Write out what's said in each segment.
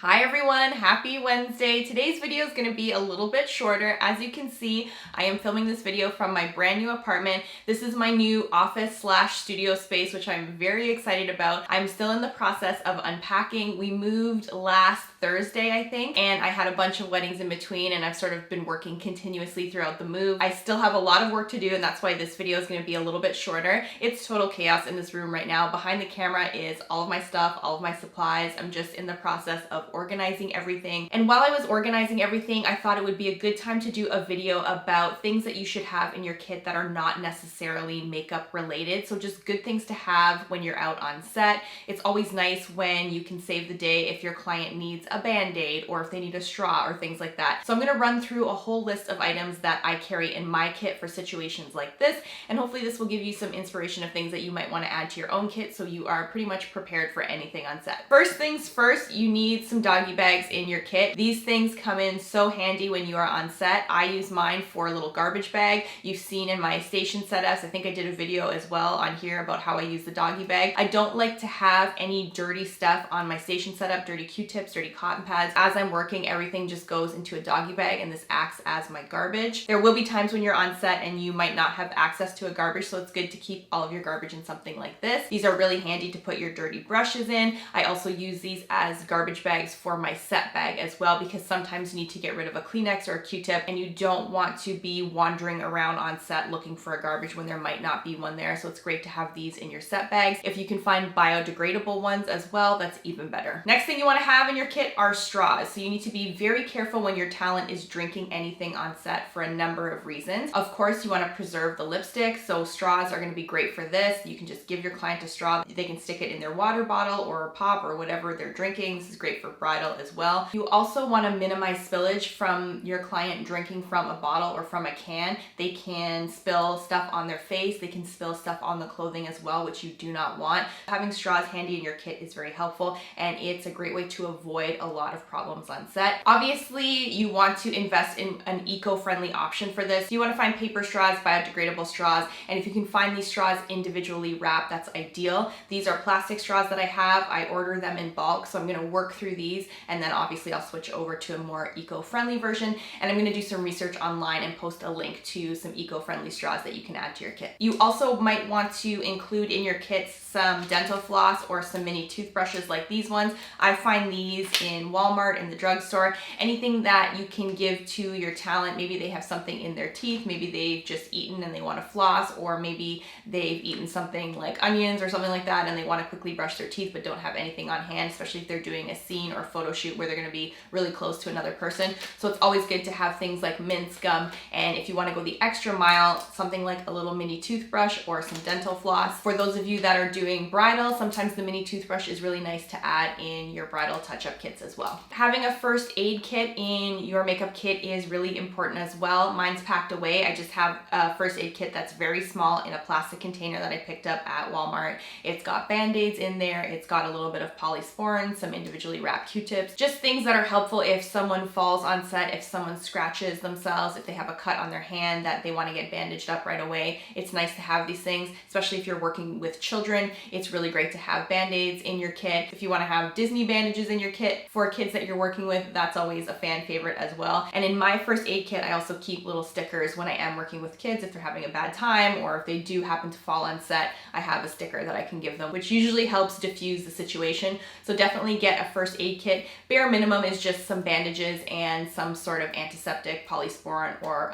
Hi everyone, happy Wednesday. Today's video is going to be a little bit shorter. As you can see, I am filming this video from my brand new apartment. This is my new office/studio space, which I'm very excited about. I'm still in the process of unpacking. We moved last Thursday, I think, and I had a bunch of weddings in between, and I've sort of been working continuously throughout the move. I still have a lot of work to do, and that's why this video is going to be a little bit shorter. It's total chaos in this room right now. Behind the camera is all of my stuff, all of my supplies. I'm just in the process of organizing everything. And while I was organizing everything, I thought it would be a good time to do a video about things that you should have in your kit that are not necessarily makeup related. So just good things to have when you're out on set. It's always nice when you can save the day if your client needs a band-aid or if they need a straw or things like that. So I'm going to run through a whole list of items that I carry in my kit for situations like this, and hopefully this will give you some inspiration of things that you might want to add to your own kit so you are pretty much prepared for anything on set. First things first, you need some doggy bags in your kit. These things come in so handy when you are on set. I use mine for a little garbage bag. You've seen in my station setups, I think I did a video as well on here about how I use the doggy bag. I don't like to have any dirty stuff on my station setup, dirty Q-tips, dirty cotton pads. As I'm working, everything just goes into a doggy bag and this acts as my garbage. There will be times when you're on set and you might not have access to a garbage, so it's good to keep all of your garbage in something like this. These are really handy to put your dirty brushes in. I also use these as garbage bags for my set bag as well, because sometimes you need to get rid of a Kleenex or a Q-tip and you don't want to be wandering around on set looking for a garbage when there might not be one there. So it's great to have these in your set bags. If you can find biodegradable ones as well, that's even better. Next thing you want to have in your kit are straws. So you need to be very careful when your talent is drinking anything on set for a number of reasons. Of course, you want to preserve the lipstick, so straws are going to be great for this. You can just give your client a straw. They can stick it in their water bottle or pop or whatever they're drinking. This is great for bridal as well. You also want to minimize spillage from your client drinking from a bottle or from a can. They can spill stuff on their face. They can spill stuff on the clothing as well, which you do not want. Having straws handy in your kit is very helpful, and it's a great way to avoid a lot of problems on set. Obviously, you want to invest in an eco-friendly option for this. You want to find paper straws, biodegradable straws, and if you can find these straws individually wrapped, that's ideal. These are plastic straws that I have. I order them in bulk, so I'm going to work through these, and then obviously I'll switch over to a more eco-friendly version, and I'm going to do some research online and post a link to some eco-friendly straws that you can add to your kit. You also might want to include in your kits some dental floss or some mini toothbrushes like these ones. I find these in Walmart, in the drugstore. Anything that you can give to your talent. Maybe they have something in their teeth, maybe they've just eaten and they want to floss, or maybe they've eaten something like onions or something like that and they want to quickly brush their teeth but don't have anything on hand, especially if they're doing a scene or photo shoot where they're going to be really close to another person. So it's always good to have things like mints, gum, and if you want to go the extra mile, something like a little mini toothbrush or some dental floss. For those of you that are doing bridal, sometimes the mini toothbrush is really nice to add in your bridal touch-up kits as well. Having a first aid kit in your makeup kit is really important as well. Mine's packed away. I just have a first aid kit that's very small in a plastic container that I picked up at Walmart. It's got band-aids in there. It's got a little bit of polysporin, some individually wrapped Q-tips, just things that are helpful if someone falls on set, if someone scratches themselves, if they have a cut on their hand that they want to get bandaged up right away. It's nice to have these things, especially if you're working with children. It's really great to have band-aids in your kit. If you want to have Disney bandages in your kit for kids that you're working with, that's always a fan favorite as well. And in my first aid kit, I also keep little stickers when I am working with kids. If they're having a bad time or if they do happen to fall on set, I have a sticker that I can give them, which usually helps diffuse the situation. So definitely get a first aid kit. Bare minimum is just some bandages and some sort of antiseptic, polysporin, or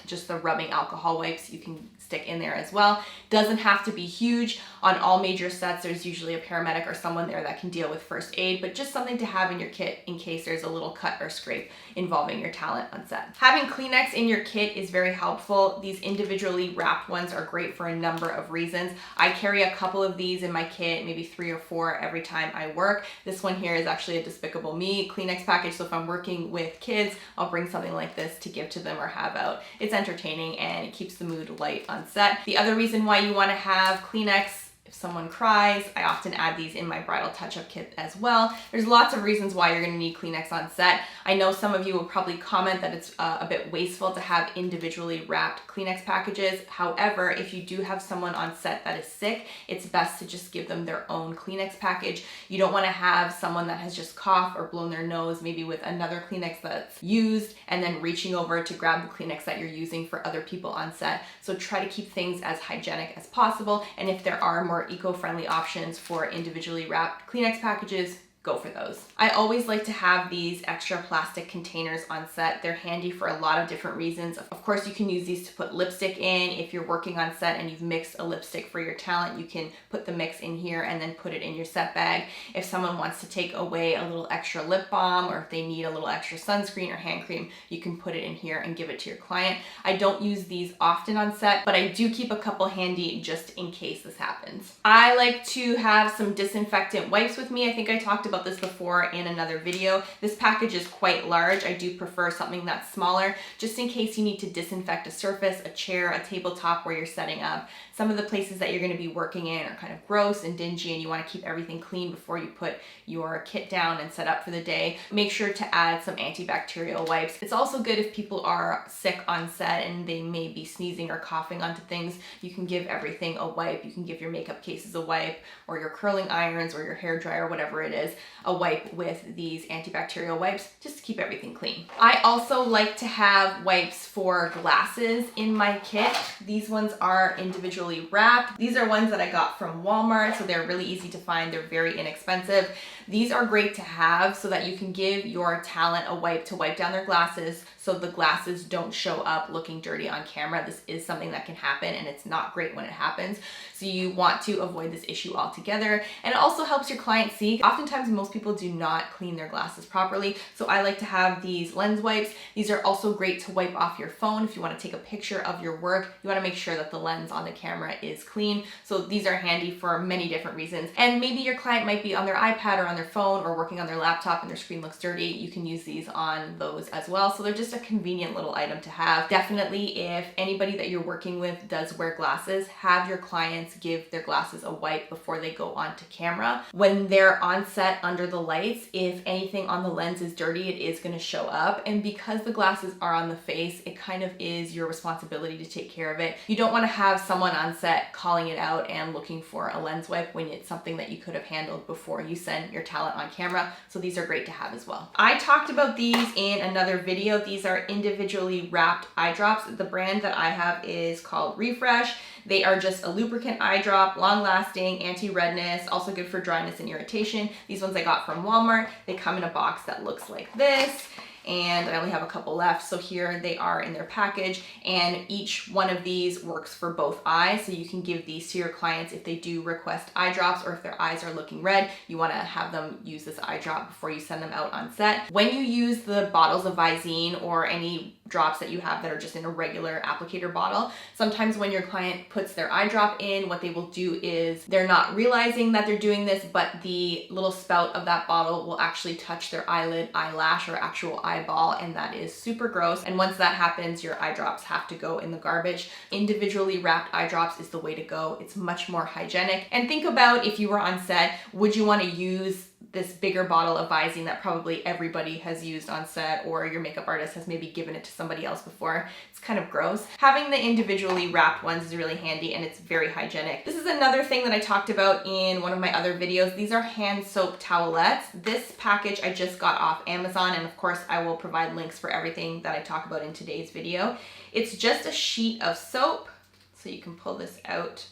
just the rubbing alcohol wipes you can stick in there as well. Doesn't have to be huge. On all major sets, there's usually a paramedic or someone there that can deal with first aid, but just something to have in your kit in case there's a little cut or scrape involving your talent on set. Having Kleenex in your kit is very helpful. These individually wrapped ones are great for a number of reasons. I carry a couple of these in my kit, maybe 3 or 4 every time I work. This one here is actually a Despicable Me Kleenex package, so if I'm working with kids, I'll bring something like this to give to them or have out. It's entertaining and it keeps the mood light on set. The other reason why you want to have Kleenex If someone cries, I often add these in my bridal touch-up kit as well. There's lots of reasons why you're gonna need Kleenex on set. I know some of you will probably comment that it's a bit wasteful to have individually wrapped Kleenex packages. However, if you do have someone on set that is sick, it's best to just give them their own Kleenex package. You don't wanna have someone that has just coughed or blown their nose, maybe with another Kleenex that's used, and then reaching over to grab the Kleenex that you're using for other people on set. So try to keep things as hygienic as possible, and if there are more eco-friendly options for individually wrapped Kleenex packages, go for those. I always like to have these extra plastic containers on set. They're handy for a lot of different reasons. Of course, you can use these to put lipstick in. If you're working on set and you've mixed a lipstick for your talent, you can put the mix in here and then put it in your set bag. If someone wants to take away a little extra lip balm, or if they need a little extra sunscreen or hand cream, you can put it in here and give it to your client. I don't use these often on set, but I do keep a couple handy just in case this happens. I like to have some disinfectant wipes with me. I think I talked about this before in another video. This package is quite large. I do prefer something that's smaller, just in case you need to disinfect a surface, a chair, a tabletop where you're setting up. Some of the places that you're going to be working in are kind of gross and dingy, and you want to keep everything clean before you put your kit down and set up for the day. Make sure to add some antibacterial wipes. It's also good if people are sick on set and they may be sneezing or coughing onto things. You can give everything a wipe. You can give your makeup cases a wipe, or your curling irons, or your hair dryer, whatever it is, a wipe with these antibacterial wipes, just to keep everything clean. I also like to have wipes for glasses in my kit. These ones are individually wrapped. These are ones that I got from Walmart, so they're really easy to find. They're very inexpensive. These are great to have so that you can give your talent a wipe to wipe down their glasses so the glasses don't show up looking dirty on camera. This is something that can happen, and it's not great when it happens. So you want to avoid this issue altogether. And it also helps your client see. Oftentimes most people do not clean their glasses properly, so I like to have these lens wipes. These are also great to wipe off your phone. If you want to take a picture of your work, you want to make sure that the lens on the camera is clean. So these are handy for many different reasons. And maybe your client might be on their iPad or on their phone or working on their laptop and their screen looks dirty. You can use these on those as well. So they're just a convenient little item to have. Definitely, if anybody that you're working with does wear glasses, have your clients give their glasses a wipe before they go onto camera. When they're on set under the lights, if anything on the lens is dirty, it is going to show up. And because the glasses are on the face, it kind of is your responsibility to take care of it. You don't want to have someone on set calling it out and looking for a lens wipe when it's something that you could have handled before you send your talent on camera. So these are great to have as well. I talked about these in another video. These are individually wrapped eye drops. The brand that I have is called Refresh. They are just a lubricant eye drop, long lasting, anti-redness, also good for dryness and irritation. These ones I got from Walmart. They come in a box that looks like this, and I only have a couple left. So here they are in their package, and each one of these works for both eyes. So you can give these to your clients if they do request eye drops, or if their eyes are looking red, you want to have them use this eye drop before you send them out on set. When you use the bottles of Visine or any drops that you have that are just in a regular applicator bottle, sometimes when your client puts their eye drop in, what they will do is they're not realizing that they're doing this, but the little spout of that bottle will actually touch their eyelid, eyelash, or actual eyeball, and that is super gross. And once that happens, your eye drops have to go in the garbage. Individually wrapped eye drops is the way to go. It's much more hygienic. And think about, if you were on set, would you want to use this bigger bottle of Visine that probably everybody has used on set, or your makeup artist has maybe given it to somebody else before? It's kind of gross. Having the individually wrapped ones is really handy, and it's very hygienic. This is another thing that I talked about in one of my other videos. These are hand soap towelettes. This package I just got off Amazon, and of course I will provide links for everything that I talk about in today's video. It's just a sheet of soap, so you can pull this out.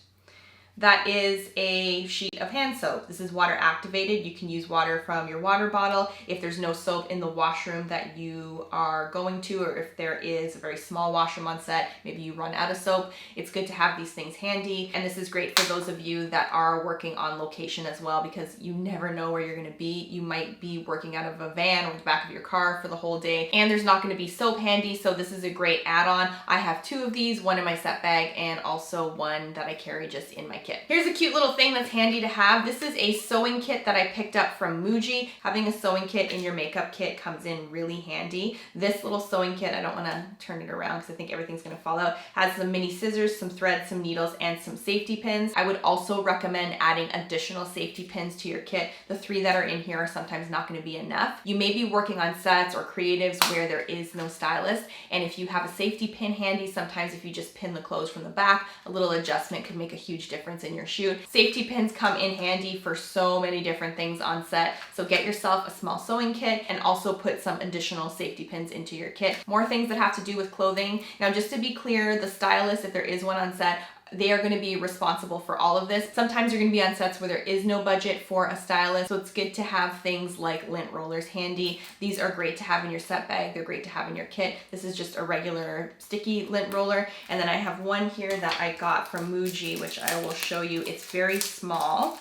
That is a sheet of hand soap. This is water activated. You can use water from your water bottle. If there's no soap in the washroom that you are going to, or if there is a very small washroom on set, maybe you run out of soap, it's good to have these things handy. And this is great for those of you that are working on location as well, because you never know where you're gonna be. You might be working out of a van or the back of your car for the whole day, and there's not gonna be soap handy, so this is a great add-on. I have two of these, one in my set bag and also one that I carry just in my kit. Here's a cute little thing that's handy to have. This is a sewing kit that I picked up from Muji. Having a sewing kit in your makeup kit comes in really handy. This little sewing kit, I don't want to turn it around because I think everything's going to fall out, has some mini scissors, some thread, some needles, and some safety pins. I would also recommend adding additional safety pins to your kit. The 3 that are in here are sometimes not going to be enough. You may be working on sets or creatives where there is no stylist, and if you have a safety pin handy, sometimes if you just pin the clothes from the back, a little adjustment could make a huge difference in your shoot. Safety pins come in handy for so many different things on set, so get yourself a small sewing kit and also put some additional safety pins into your kit. More things that have to do with clothing. Now, just to be clear, the stylist, if there is one on set, they are going to be responsible for all of this. Sometimes you're going to be on sets where there is no budget for a stylist, so it's good to have things like lint rollers handy. These are great to have in your set bag. They're great to have in your kit. This is just a regular sticky lint roller. And then I have one here that I got from Muji, which I will show you. It's very small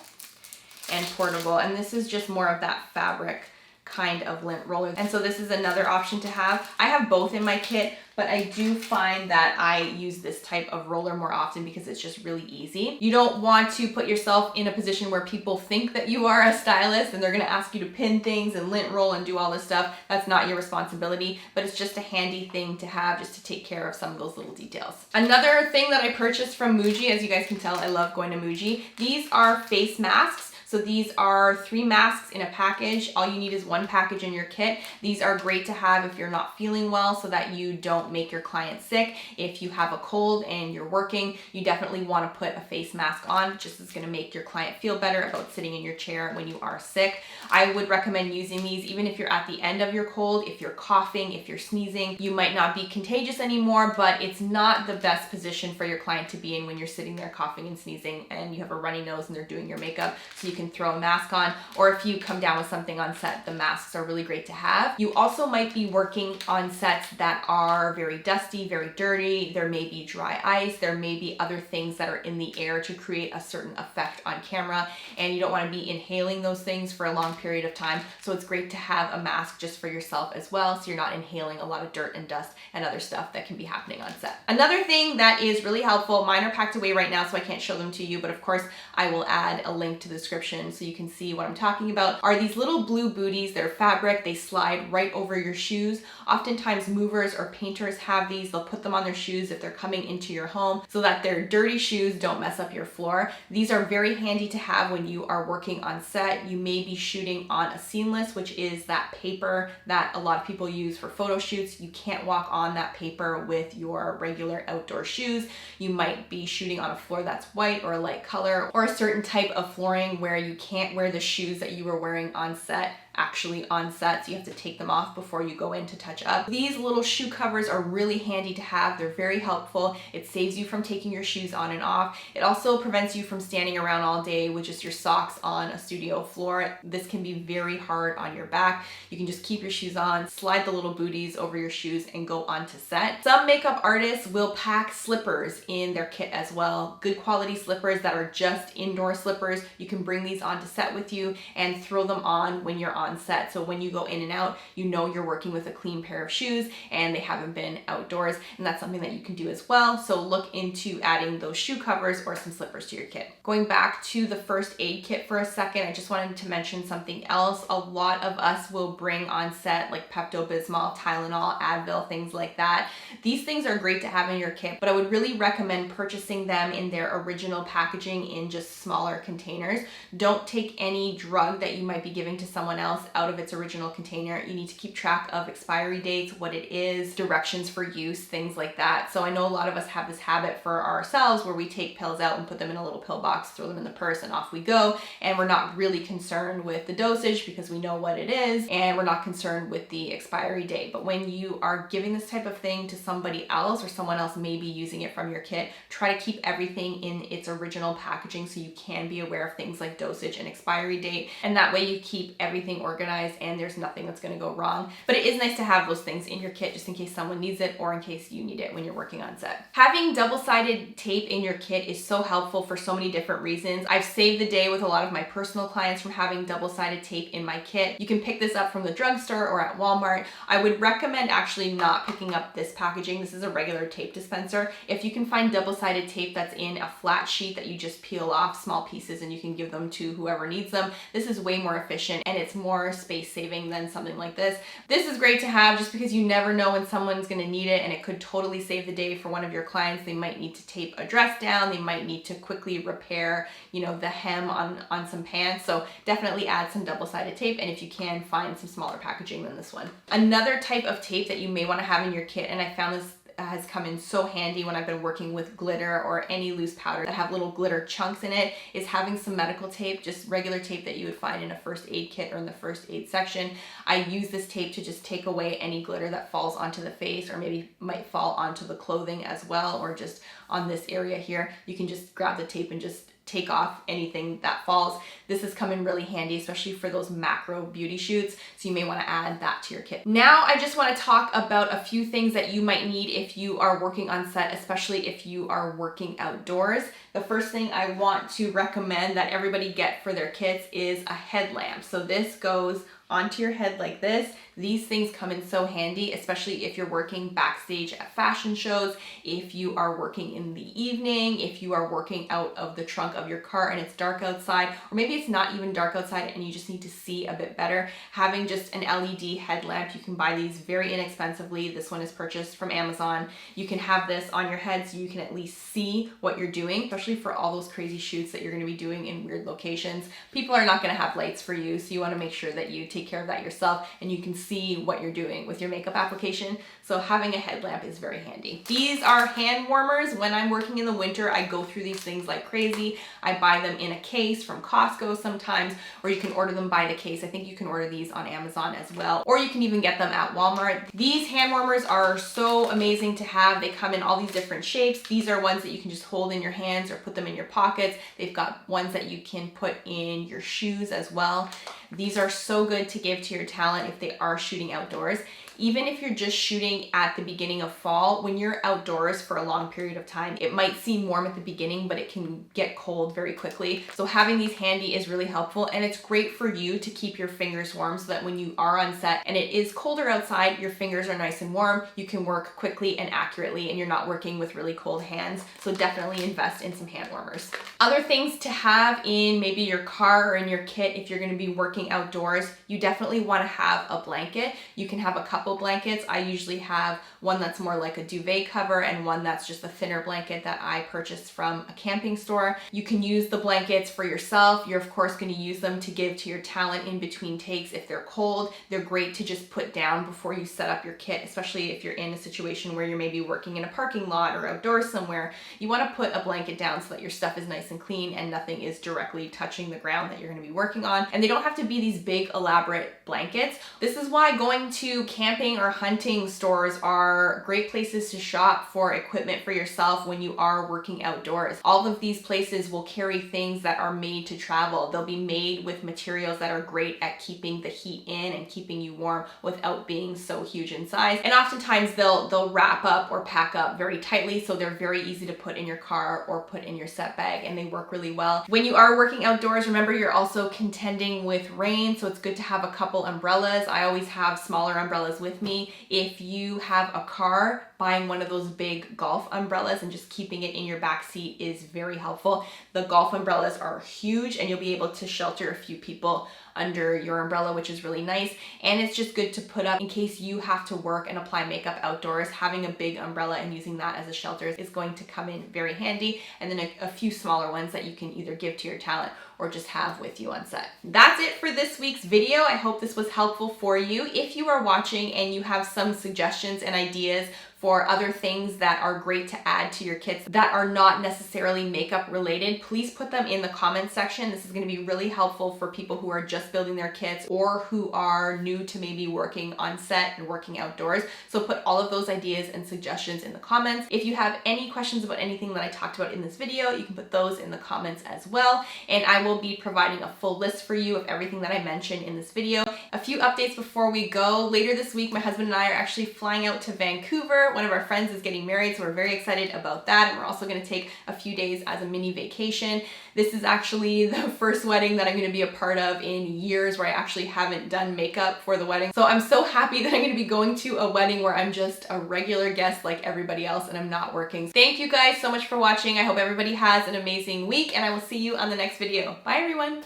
and portable, and this is just more of that fabric kind of lint roller. And so this is another option to have. I have both in my kit, but I do find that I use this type of roller more often because it's just really easy. You don't want to put yourself in a position where people think that you are a stylist and they're gonna ask you to pin things and lint roll and do all this stuff. That's not your responsibility, but it's just a handy thing to have just to take care of some of those little details. Another thing that I purchased from Muji, as you guys can tell, I love going to Muji. These are face masks. So these are 3 masks in a package. All you need is 1 package in your kit. These are great to have if you're not feeling well so that you don't make your client sick. If you have a cold and you're working, you definitely want to put a face mask on. Just is going to make your client feel better about sitting in your chair when you are sick. I would recommend using these even if you're at the end of your cold, if you're coughing, if you're sneezing. You might not be contagious anymore, but it's not the best position for your client to be in when you're sitting there coughing and sneezing and you have a runny nose and they're doing your makeup. So you can throw a mask on, or if you come down with something on set, the masks are really great to have. You also might be working on sets that are very dusty, very dirty. There may be dry ice. There may be other things that are in the air to create a certain effect on camera, and you don't want to be inhaling those things for a long period of time. So it's great to have a mask just for yourself as well, so you're not inhaling a lot of dirt and dust and other stuff that can be happening on set. Another thing that is really helpful, mine are packed away right now, so I can't show them to you, but of course I will add a link to the description so you can see what I'm talking about, are these little blue booties. They're fabric, they slide right over your shoes. Oftentimes movers or painters have these. They'll put them on their shoes if they're coming into your home so that their dirty shoes don't mess up your floor. These are very handy to have when you are working on set. You may be shooting on a seamless, which is that paper that a lot of people use for photo shoots. You can't walk on that paper with your regular outdoor shoes. You might be shooting on a floor that's white or a light color, or a certain type of flooring where you can't wear the shoes that you were wearing on set actually on set, so you have to take them off before you go in to touch up. These little shoe covers are really handy to have. They're very helpful. It saves you from taking your shoes on and off. It also prevents you from standing around all day with just your socks on a studio floor. This can be very hard on your back. You can just keep your shoes on, slide the little booties over your shoes, and go onto set. Some makeup artists will pack slippers in their kit as well. Good quality slippers that are just indoor slippers. You can bring these onto set with you and throw them on when you're on set. So when you go in and out, you know you're working with a clean pair of shoes and they haven't been outdoors, and that's something that you can do as well. So look into adding those shoe covers or some slippers to your kit. Going back to the first aid kit for a second, I just wanted to mention something else. A lot of us will bring on set like Pepto, Tylenol, Advil, things like that. These things are great to have in your kit, but I would really recommend purchasing them in their original packaging in just smaller containers. Don't take any drug that you might be giving to someone else out of its original container. You need to keep track of expiry dates, what it is, directions for use, things like that. So I know a lot of us have this habit for ourselves where we take pills out and put them in a little pill box, throw them in the purse, and off we go. And we're not really concerned with the dosage because we know what it is, and we're not concerned with the expiry date. But when you are giving this type of thing to somebody else, or someone else may be using it from your kit, try to keep everything in its original packaging so you can be aware of things like dosage and expiry date. And that way you keep everything organized and there's nothing that's gonna go wrong. But it is nice to have those things in your kit just in case someone needs it or in case you need it when you're working on set. Having double-sided tape in your kit is so helpful for so many different reasons. I've saved the day with a lot of my personal clients from having double-sided tape in my kit. You can pick this up from the drugstore or at Walmart. I would recommend actually not picking up this packaging. This is a regular tape dispenser. If you can find double-sided tape that's in a flat sheet that you just peel off small pieces and you can give them to whoever needs them, this is way more efficient and it's more space saving than something like this. This is great to have just because you never know when someone's gonna need it, and it could totally save the day for one of your clients. They might need to tape a dress down, they might need to quickly repair, you know, the hem on some pants. So definitely add some double-sided tape, and if you can, find some smaller packaging than this one. Another type of tape that you may want to have in your kit, and I found this has come in so handy when I've been working with glitter or any loose powder that have little glitter chunks in it, is having some medical tape, just regular tape that you would find in a first aid kit or in the first aid section. I use this tape to just take away any glitter that falls onto the face or maybe might fall onto the clothing as well, or just on this area here. You can just grab the tape and just take off anything that falls. This has come in really handy, especially for those macro beauty shoots, so you may want to add that to your kit. Now I just want to talk about a few things that you might need if you are working on set, especially if you are working outdoors. The first thing I want to recommend that everybody get for their kits is a headlamp. So this goes onto your head like this. These things come in so handy, especially if you're working backstage at fashion shows, if you are working in the evening, if you are working out of the trunk of your car and it's dark outside, or maybe it's not even dark outside and you just need to see a bit better. Having just an LED headlamp, you can buy these very inexpensively. This one is purchased from Amazon. You can have this on your head so you can at least see what you're doing, especially for all those crazy shoots that you're gonna be doing in weird locations. People are not gonna have lights for you, so you wanna make sure that you take care of that yourself and you can see what you're doing with your makeup application. So having a headlamp is very handy. These are hand warmers. When I'm working in the winter, I go through these things like crazy. I buy them in a case from Costco sometimes, or you can order them by the case. I think you can order these on Amazon as well, or you can even get them at Walmart. These hand warmers are so amazing to have. They come in all these different shapes. These are ones that you can just hold in your hands or put them in your pockets. They've got ones that you can put in your shoes as well. These are so good to give to your talent if they are shooting outdoors. Even if you're just shooting at the beginning of fall, when you're outdoors for a long period of time, it might seem warm at the beginning, but it can get cold very quickly. So having these handy is really helpful, and it's great for you to keep your fingers warm so that when you are on set and it is colder outside, your fingers are nice and warm, you can work quickly and accurately, and you're not working with really cold hands. So definitely invest in some hand warmers. Other things to have in maybe your car or in your kit if you're gonna be working outdoors, you definitely wanna have a blanket. You can have a couple blankets. I usually have one that's more like a duvet cover and one that's just a thinner blanket that I purchased from a camping store. You can use the blankets for yourself. You're of course going to use them to give to your talent in between takes if they're cold. They're great to just put down before you set up your kit, especially if you're in a situation where you're maybe working in a parking lot or outdoors somewhere. You want to put a blanket down so that your stuff is nice and clean and nothing is directly touching the ground that you're going to be working on. And they don't have to be these big elaborate blankets. This is why going to camping or hunting stores are great places to shop for equipment for yourself when you are working outdoors. All of these places will carry things that are made to travel. They'll be made with materials that are great at keeping the heat in and keeping you warm without being so huge in size. And oftentimes they'll wrap up or pack up very tightly, so they're very easy to put in your car or put in your set bag, and they work really well. When you are working outdoors, remember you're also contending with rain, so it's good to have a couple umbrellas. I always have smaller umbrellas with me. If you have a car, buying one of those big golf umbrellas and just keeping it in your back seat is very helpful. The golf umbrellas are huge and you'll be able to shelter a few people under your umbrella, which is really nice. And it's just good to put up in case you have to work and apply makeup outdoors. Having a big umbrella and using that as a shelter is going to come in very handy. And then a few smaller ones that you can either give to your talent or just have with you on set. That's it for this week's video. I hope this was helpful for you. If you are watching and you have some suggestions and ideas for other things that are great to add to your kits that are not necessarily makeup related, please put them in the comments section. This is going to be really helpful for people who are just building their kits or who are new to maybe working on set and working outdoors. So put all of those ideas and suggestions in the comments. If you have any questions about anything that I talked about in this video, you can put those in the comments as well. And I will be providing a full list for you of everything that I mentioned in this video. A few updates before we go. Later this week, my husband and I are actually flying out to Vancouver. One of our friends is getting married, so we're very excited about that. And we're also going to take a few days as a mini vacation. This is actually the first wedding that I'm going to be a part of in years where I actually haven't done makeup for the wedding. So I'm so happy that I'm going to be going to a wedding where I'm just a regular guest like everybody else and I'm not working. Thank you guys so much for watching. I hope everybody has an amazing week and I will see you on the next video. Bye everyone.